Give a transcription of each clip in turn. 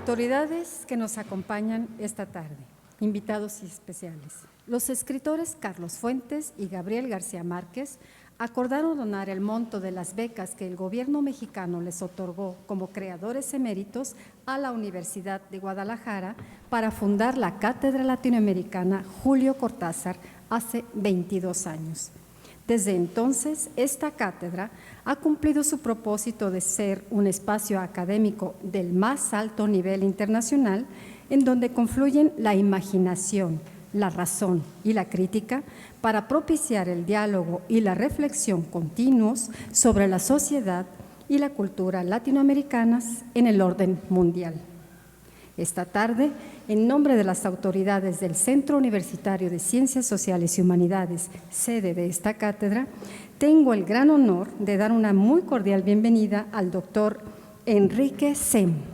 Autoridades que nos acompañan esta tarde, invitados especiales. Los escritores Carlos Fuentes y Gabriel García Márquez acordaron donar el monto de las becas que el gobierno mexicano les otorgó como creadores eméritos a la Universidad de Guadalajara para fundar la Cátedra Latinoamericana Julio Cortázar hace 22 años. Desde entonces, esta cátedra ha cumplido su propósito de ser un espacio académico del más alto nivel internacional en donde confluyen la imaginación, la razón y la crítica para propiciar el diálogo y la reflexión continuos sobre la sociedad y la cultura latinoamericanas en el orden mundial. Esta tarde, en nombre de las autoridades del Centro Universitario de Ciencias Sociales y Humanidades, sede de esta cátedra, tengo el gran honor de dar una muy cordial bienvenida al doctor Enrique Semo.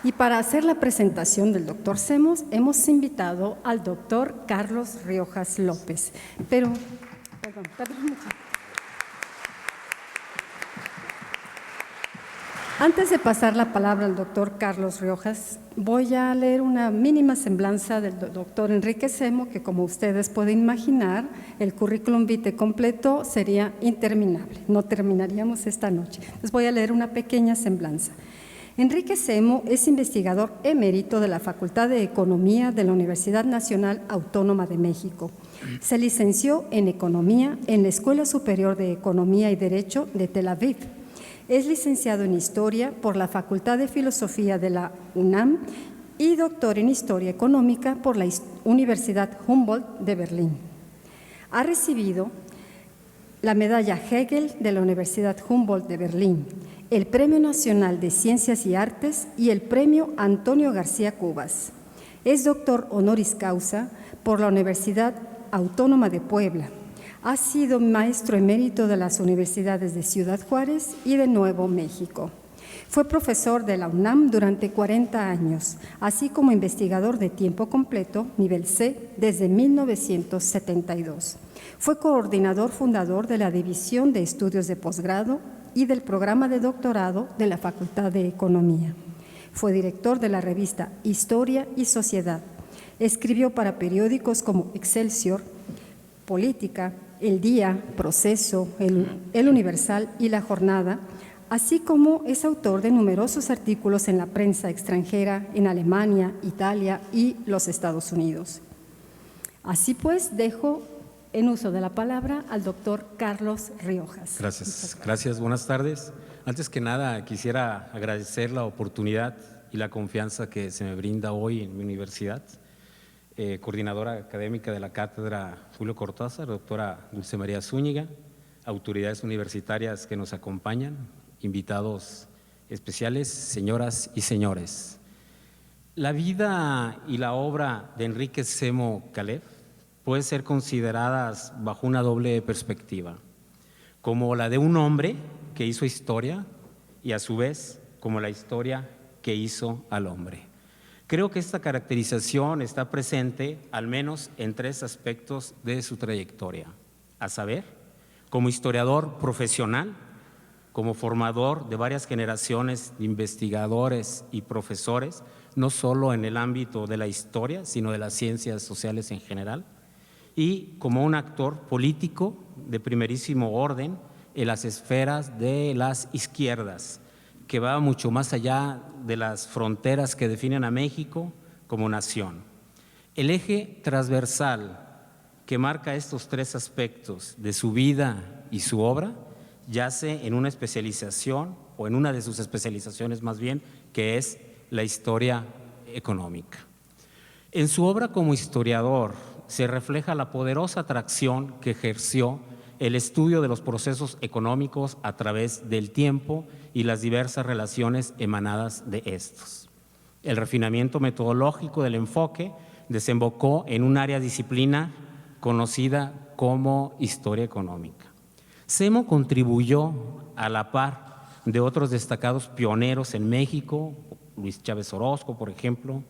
Y para hacer la presentación del doctor Semo, hemos invitado al doctor Carlos Riojas López. Perdón. Antes de pasar la palabra al doctor Carlos Riojas, voy a leer una mínima semblanza del doctor Enrique Semo, que como ustedes pueden imaginar, el currículum vitae completo sería interminable, no terminaríamos esta noche. Les voy a leer una pequeña semblanza. Enrique Semo es investigador emérito de la Facultad de Economía de la Universidad Nacional Autónoma de México. Se licenció en Economía en la Escuela Superior de Economía y Derecho de Tel Aviv. Es licenciado en Historia por la Facultad de Filosofía de la UNAM y doctor en Historia Económica por la Universidad Humboldt de Berlín. Ha recibido la medalla Hegel de la Universidad Humboldt de Berlín, el Premio Nacional de Ciencias y Artes y el Premio Antonio García Cubas. Es doctor honoris causa por la Universidad Autónoma de Puebla. Ha sido maestro emérito de las universidades de Ciudad Juárez y de Nuevo México. Fue profesor de la UNAM durante 40 años, así como investigador de tiempo completo, nivel C, desde 1972. Fue coordinador fundador de la División de Estudios de Posgrado y del programa de doctorado de la Facultad de Economía. Fue director de la revista Historia y Sociedad. Escribió para periódicos como Excelsior, Política, El Día, Proceso, El Universal y La Jornada, así como es autor de numerosos artículos en la prensa extranjera en Alemania, Italia y los Estados Unidos. Así pues, dejo en uso de la palabra al doctor Carlos Riojas. Gracias, buenas tardes. Antes que nada, quisiera agradecer la oportunidad y la confianza que se me brinda hoy en mi universidad. Coordinadora académica de la Cátedra Julio Cortázar, doctora Dulce María Zúñiga, autoridades universitarias que nos acompañan, invitados especiales, señoras y señores. La vida y la obra de Enrique Semo Calef pueden ser consideradas bajo una doble perspectiva, como la de un hombre que hizo historia y a su vez como la historia que hizo al hombre. Creo que esta caracterización está presente al menos en 3 aspectos de su trayectoria, a saber, como historiador profesional, como formador de varias generaciones de investigadores y profesores, no solo en el ámbito de la historia, sino de las ciencias sociales en general, y como un actor político de primerísimo orden en las esferas de las izquierdas, que va mucho más allá de las fronteras que definen a México como nación. El eje transversal que marca estos 3 aspectos de su vida y su obra yace en una especialización, o en una de sus especializaciones más bien, que es la historia económica. En su obra como historiador se refleja la poderosa atracción que ejerció el estudio de los procesos económicos a través del tiempo y las diversas relaciones emanadas de estos. El refinamiento metodológico del enfoque desembocó en un área disciplina conocida como historia económica. Semo contribuyó a la par de otros destacados pioneros en México, Luis Chávez Orozco, por ejemplo,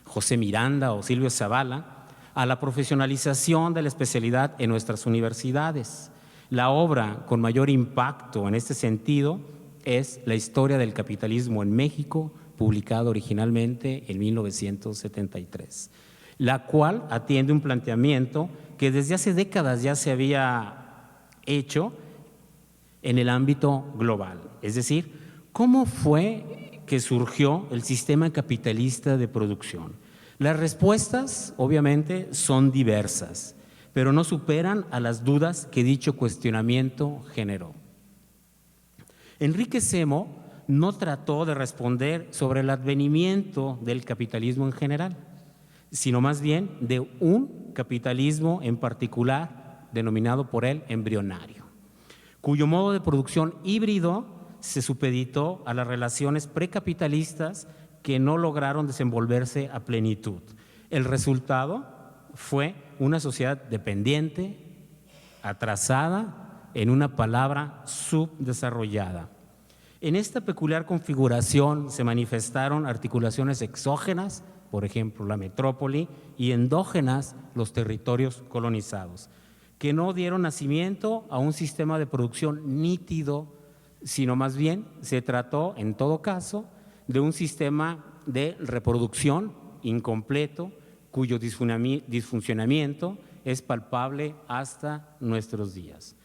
José Miranda o Silvio Zavala, a la profesionalización de la especialidad en nuestras universidades. La obra con mayor impacto en este sentido es La historia del capitalismo en México, publicada originalmente en 1973, la cual atiende un planteamiento que desde hace décadas ya se había hecho en el ámbito global. Es decir, ¿cómo fue que surgió el sistema capitalista de producción? Las respuestas, obviamente, son diversas, pero no superan a las dudas que dicho cuestionamiento generó. Enrique Szemo no trató de responder sobre el advenimiento del capitalismo en general, sino más bien de un capitalismo en particular, denominado por él embrionario, cuyo modo de producción híbrido se supeditó a las relaciones precapitalistas que no lograron desenvolverse a plenitud. El resultado fue una sociedad dependiente, atrasada, en una palabra, subdesarrollada. En esta peculiar configuración se manifestaron articulaciones exógenas, por ejemplo, la metrópoli, y endógenas, los territorios colonizados, que no dieron nacimiento a un sistema de producción nítido, sino más bien se trató, en todo caso, de un sistema de reproducción incompleto, cuyo disfuncionamiento es palpable hasta nuestros días.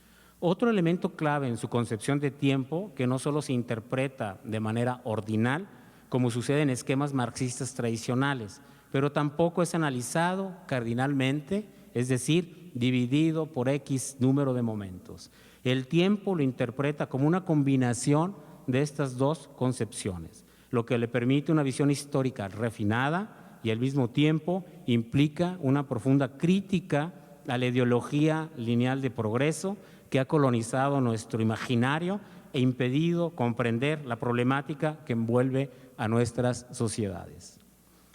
Otro elemento clave en su concepción de tiempo, que no solo se interpreta de manera ordinal, como sucede en esquemas marxistas tradicionales, pero tampoco es analizado cardinalmente, es decir, dividido por X número de momentos. El tiempo lo interpreta como una combinación de estas dos concepciones, lo que le permite una visión histórica refinada y al mismo tiempo implica una profunda crítica a la ideología lineal de progreso que ha colonizado nuestro imaginario e impedido comprender la problemática que envuelve a nuestras sociedades.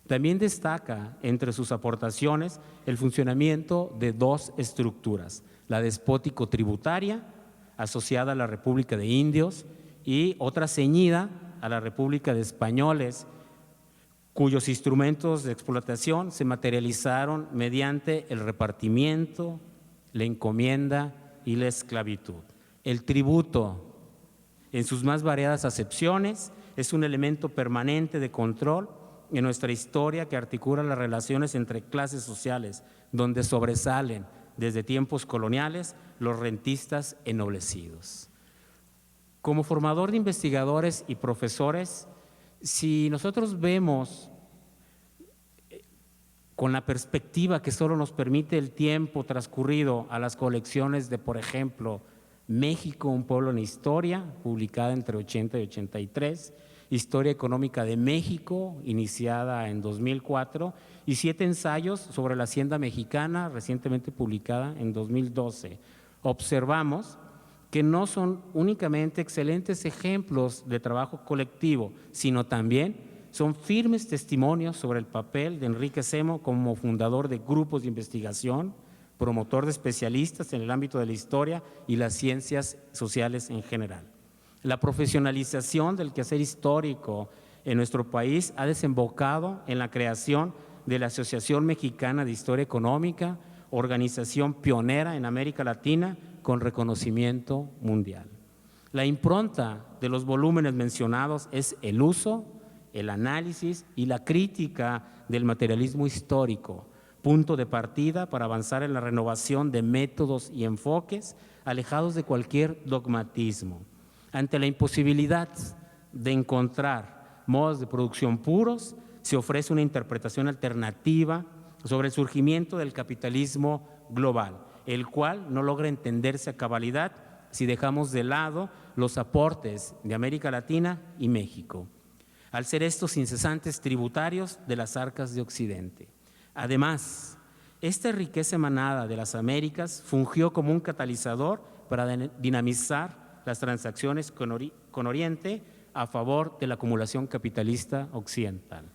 También destaca entre sus aportaciones el funcionamiento de dos estructuras, la despótico-tributaria, asociada a la República de Indios, y otra ceñida a la República de Españoles, cuyos instrumentos de explotación se materializaron mediante el repartimiento, la encomienda y la esclavitud. El tributo, en sus más variadas acepciones, es un elemento permanente de control en nuestra historia que articula las relaciones entre clases sociales, donde sobresalen desde tiempos coloniales los rentistas ennoblecidos. Como formador de investigadores y profesores, si nosotros vemos con la perspectiva que solo nos permite el tiempo transcurrido a las colecciones de, por ejemplo, México, un pueblo en historia, publicada entre 80 y 83, Historia Económica de México, iniciada en 2004, y 7 ensayos sobre la hacienda mexicana, recientemente publicada en 2012. Observamos que no son únicamente excelentes ejemplos de trabajo colectivo, sino también son firmes testimonios sobre el papel de Enrique Szemo como fundador de grupos de investigación, promotor de especialistas en el ámbito de la historia y las ciencias sociales en general. La profesionalización del quehacer histórico en nuestro país ha desembocado en la creación de la Asociación Mexicana de Historia Económica, organización pionera en América Latina con reconocimiento mundial. La impronta de los volúmenes mencionados es el uso, el análisis y la crítica del materialismo histórico, punto de partida para avanzar en la renovación de métodos y enfoques alejados de cualquier dogmatismo. Ante la imposibilidad de encontrar modos de producción puros, se ofrece una interpretación alternativa sobre el surgimiento del capitalismo global, el cual no logra entenderse a cabalidad si dejamos de lado los aportes de América Latina y México, al ser estos incesantes tributarios de las arcas de Occidente. Además, esta riqueza emanada de las Américas fungió como un catalizador para dinamizar las transacciones con Oriente a favor de la acumulación capitalista occidental.